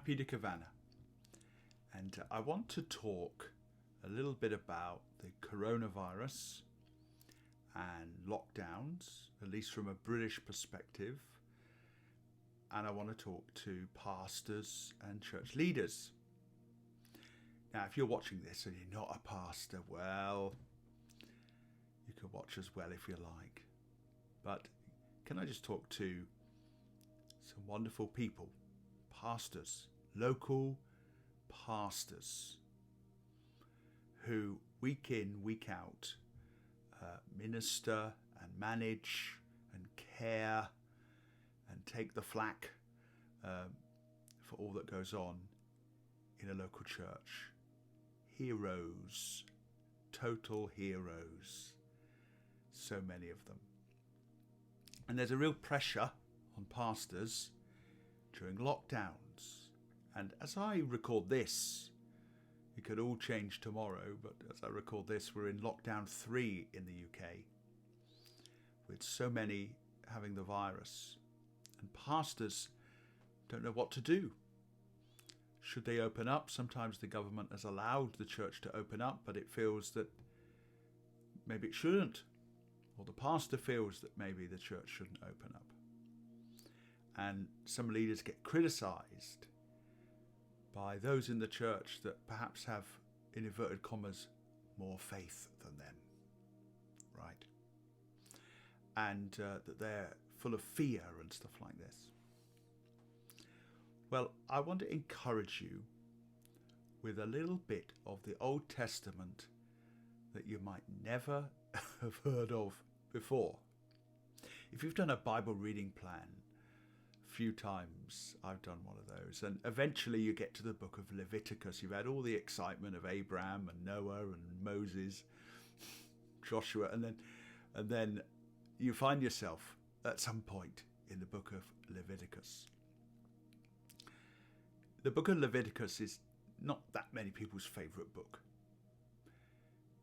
Peter Kavanagh, and I want to talk a little bit about the coronavirus and lockdowns, at least from a British perspective, and I want to talk to pastors and church leaders. Now, if you're watching this and you're not a pastor, well, you can watch as well if you like. But can I just talk to some wonderful people, pastors, local pastors, who week in, week out minister and manage and care and take the flak for all that goes on in a local church. Heroes, total heroes, so many of them. And there's a real pressure on pastors during lockdowns. And as I record this, it could all change tomorrow, but as I record this, we're in lockdown 3 in the UK, with so many having the virus. And pastors don't know what to do. Should they open up? Sometimes the government has allowed the church to open up, but it feels that maybe it shouldn't. Or the pastor feels that maybe the church shouldn't open up. And some leaders get criticised by those in the church that perhaps have, in inverted commas, more faith than them. Right? And that they're full of fear and stuff like this. Well, I want to encourage you with a little bit of the Old Testament that you might never have heard of before. If you've done a Bible reading plan, a few times I've done one of those, and eventually you get to the book of Leviticus. You've had all the excitement of Abraham and Noah and Moses, Joshua, and then you find yourself at some point in the book of Leviticus. The book of Leviticus is not that many people's favourite book.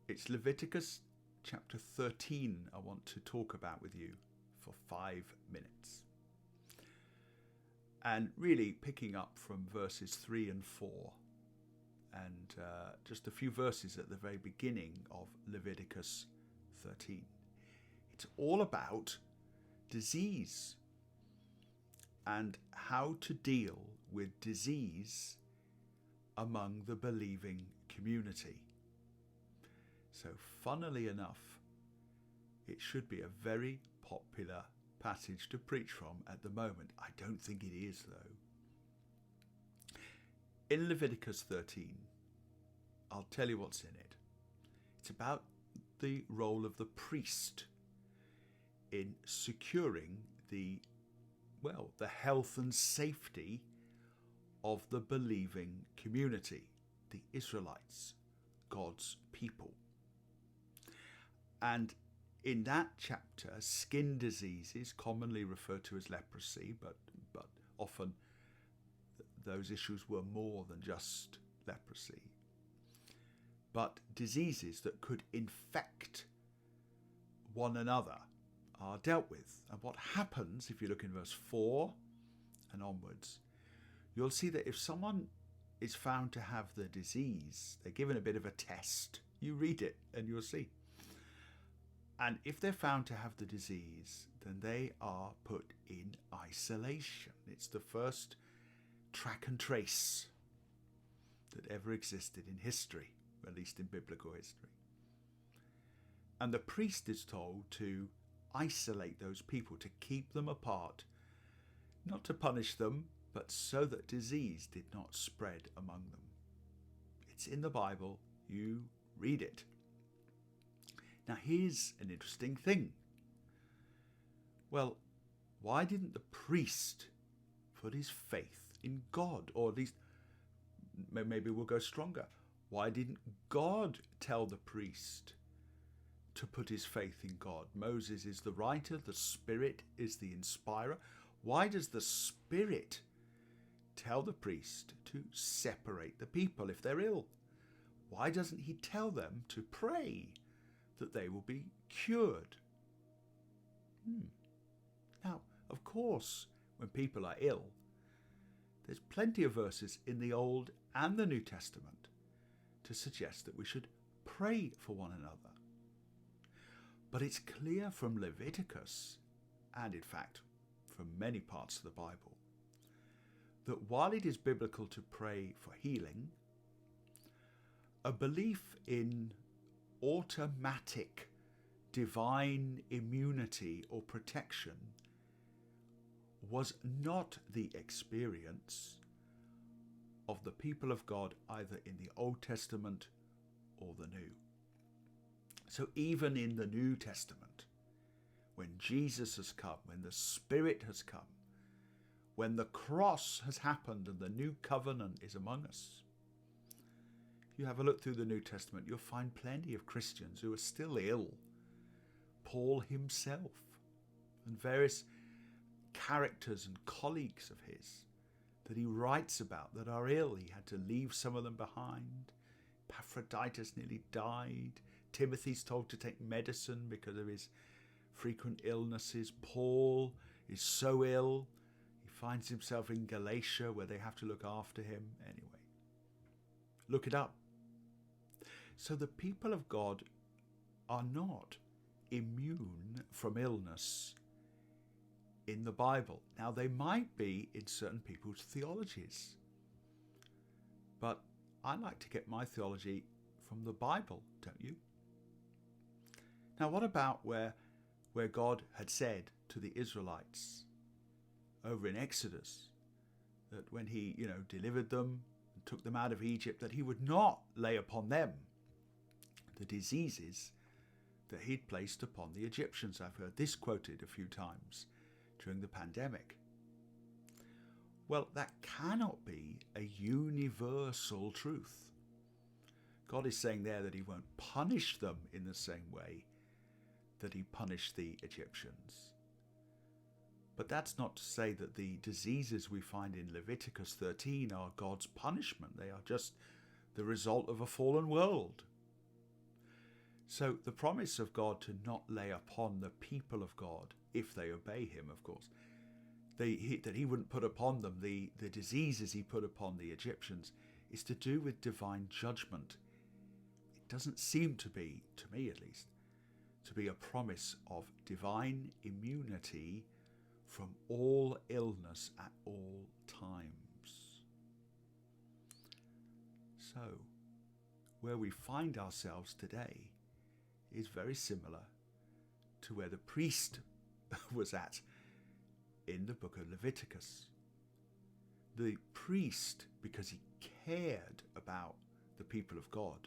It's Leviticus chapter 13 I want to talk about with you for 5 minutes. And really picking up from verses 3 and 4 and just a few verses at the very beginning of Leviticus 13. It's all about disease and how to deal with disease among the believing community. So funnily enough, it should be a very popular passage to preach from at the moment. I don't think it is, though. In Leviticus 13, I'll tell you what's in it. It's about the role of the priest in securing the health and safety of the believing community, the Israelites, God's people. And in that chapter, skin diseases, commonly referred to as leprosy, but often those issues were more than just leprosy, but diseases that could infect one another are dealt with. And what happens, if you look in verse 4 and onwards, you'll see that if someone is found to have the disease, they're given a bit of a test. You read it and you'll see. And if they're found to have the disease, then they are put in isolation. It's the first track and trace that ever existed in history, at least in biblical history. And the priest is told to isolate those people, to keep them apart, not to punish them, but so that disease did not spread among them. It's in the Bible. You read it. Now here's an interesting thing. Well, why didn't the priest put his faith in God? Or at least, maybe we'll go stronger. Why didn't God tell the priest to put his faith in God? Moses is the writer, the Spirit is the inspirer. Why does the Spirit tell the priest to separate the people if they're ill? Why doesn't he tell them to pray that they will be cured? Now, of course, when people are ill, There's plenty of verses in the Old and the New Testament to suggest that we should pray for one another. But it's clear from Leviticus, and in fact from many parts of the Bible, that while it is biblical to pray for healing, a belief in automatic divine immunity or protection was not the experience of the people of God either in the Old Testament or the New. So even in the New Testament, when Jesus has come, when the Spirit has come, when the cross has happened and the new covenant is among us, if you have a look through the New Testament, you'll find plenty of Christians who are still ill. Paul himself and various characters and colleagues of his that he writes about that are ill. He had to leave some of them behind. Epaphroditus nearly died. Timothy's told to take medicine because of his frequent illnesses. Paul is so ill, he finds himself in Galatia where they have to look after him. Anyway, look it up. So the people of God are not immune from illness in the Bible. Now, they might be in certain people's theologies, but I like to get my theology from the Bible, don't you? Now, what about where God had said to the Israelites over in Exodus that when he, delivered them and took them out of Egypt, that he would not lay upon them the diseases that he'd placed upon the Egyptians? I've heard this quoted a few times during the pandemic. Well, that cannot be a universal truth. God is saying there that he won't punish them in the same way that he punished the Egyptians. But that's not to say that the diseases we find in Leviticus 13 are God's punishment. They are just the result of a fallen world. So the promise of God to not lay upon the people of God, if they obey him, of course, that he wouldn't put upon them the diseases he put upon the Egyptians, is to do with divine judgment. It doesn't seem to be, to me at least, to be a promise of divine immunity from all illness at all times. So, where we find ourselves today is very similar to where the priest was at in the book of Leviticus. The priest, because he cared about the people of God,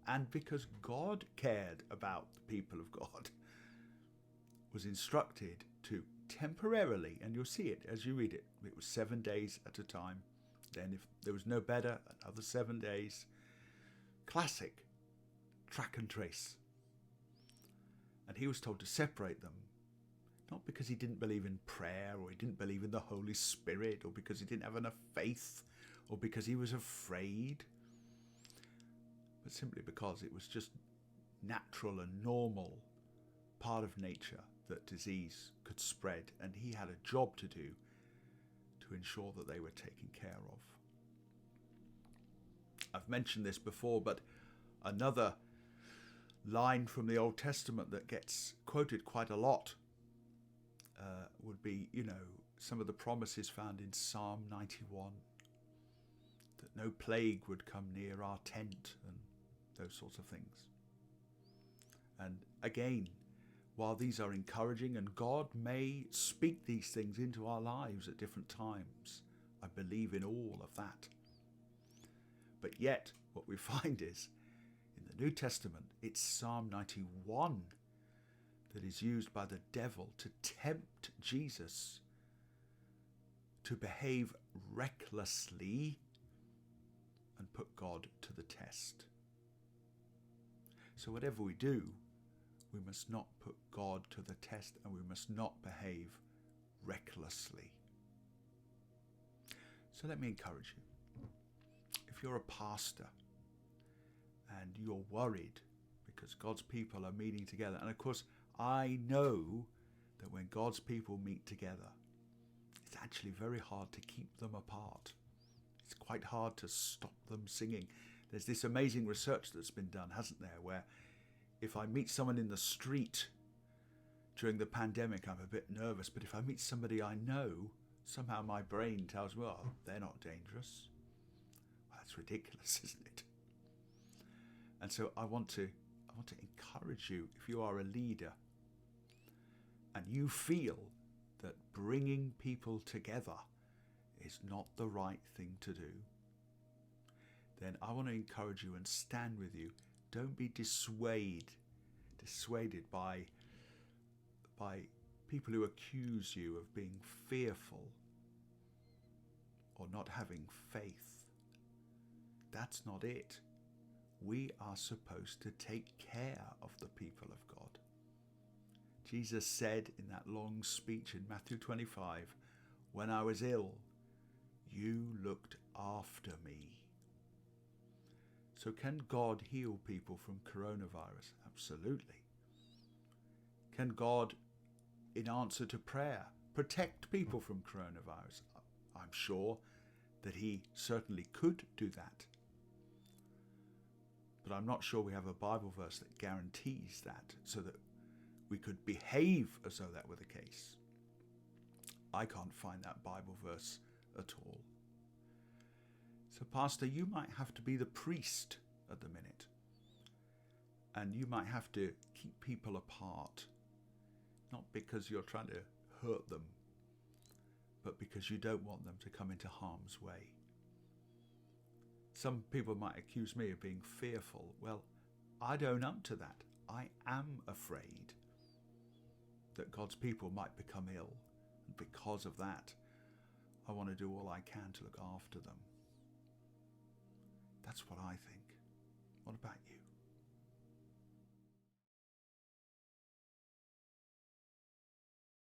and because God cared about the people of God, was instructed to temporarily, and you'll see it as you read it, it was 7 days at a time. Then if there was no better, another 7 days. Classic track and trace. And he was told to separate them, not because he didn't believe in prayer, or he didn't believe in the Holy Spirit, or because he didn't have enough faith, or because he was afraid, but simply because it was just natural and normal part of nature that disease could spread, and he had a job to do to ensure that they were taken care of. I've mentioned this before, but another line from the Old Testament that gets quoted quite a lot would be, some of the promises found in Psalm 91, that no plague would come near our tent and those sorts of things. And again, while these are encouraging, and God may speak these things into our lives at different times, I believe in all of that. But yet, what we find is, in the New Testament, it's Psalm 91 that is used by the devil to tempt Jesus to behave recklessly and put God to the test. So whatever we do, we must not put God to the test, and we must not behave recklessly. So let me encourage you. If you're a pastor and you're worried because God's people are meeting together, and of course I know that when God's people meet together, it's actually very hard to keep them apart. It's quite hard to stop them singing. There's this amazing research that's been done, hasn't there, where if I meet someone in the street during the pandemic, I'm a bit nervous, but if I meet somebody I know, somehow my brain tells me, well, they're not dangerous. Well, that's ridiculous, isn't it? And so I want to encourage you, if you are a leader and you feel that bringing people together is not the right thing to do, then I want to encourage you and stand with you. Don't be dissuaded by people who accuse you of being fearful or not having faith. That's not it. We are supposed to take care of the people of God. Jesus said in that long speech in Matthew 25, when I was ill, you looked after me. So can God heal people from coronavirus? Absolutely. Can God, in answer to prayer, protect people from coronavirus? I'm sure that he certainly could do that. But I'm not sure we have a Bible verse that guarantees that, so that we could behave as though that were the case. I can't find that Bible verse at all. So, Pastor, you might have to be the priest at the minute. And you might have to keep people apart, not because you're trying to hurt them, but because you don't want them to come into harm's way. Some people might accuse me of being fearful. Well, I own up to that. I am afraid that God's people might become ill. And because of that, I want to do all I can to look after them. That's what I think. What about you?